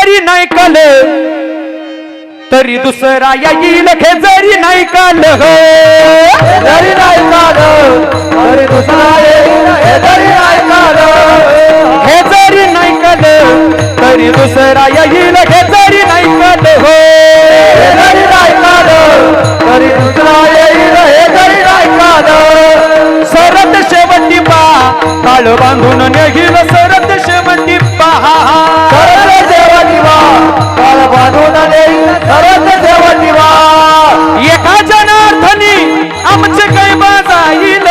जरी नाही कल तरी दुसरा येईल हे जरी नाही कल जरी नाही काल तरी दुसरा येईल हे जरी नाही काल हे जरी नाही कल तरी दुसरा येईल हे जरी नाही कल हो हे जरी नाही काल तरी दुसरा येईल हे जरी नाही काल सरत शेवटी पहा काळ बांधून नेईल सरत शेवटी पहा सरत देवाची वा काळ बांधून देईल सरत देवाची वा एका जनार्दनी आमचे काही बाजाईल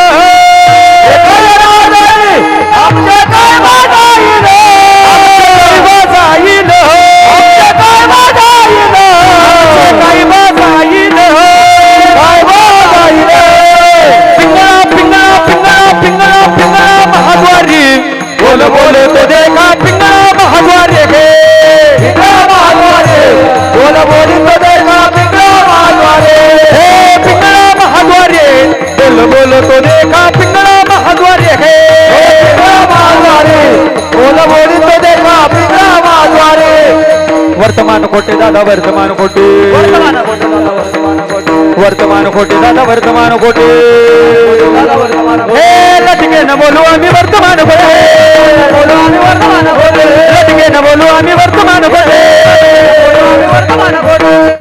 आमचे काय बाजाईल बाजाईल काय बाजाईल काही बाजाईल काय बाजाईल पिंगळा पिंगळा पिंगळा पिंगळा पिंगळा महाद्वारी बोल बोल तो देखा पिंगळा महाद्वारी गे पिंगळा महाद्वारे बोल बोली तो देखा पिंगळा महाद्वारे हे पिंगळा महाद्वारी बोल बोल तो देखा पिंगळा महाद्वारी गे पिंगळा महाद्वारे बोल बोली तो देखा पिंगळा महाद्वारे वर्तमान खोटे दादा वर्तमान खोटे वर्तमान खोटे दादा वर्तमान खोटे हे लटके न बोलू आम्ही वर्तमान खोटे बोलू आम्ही वर्तमान खोटे लटके न बोलू आम्ही वर्तमान खोटे वर्तमान खोटे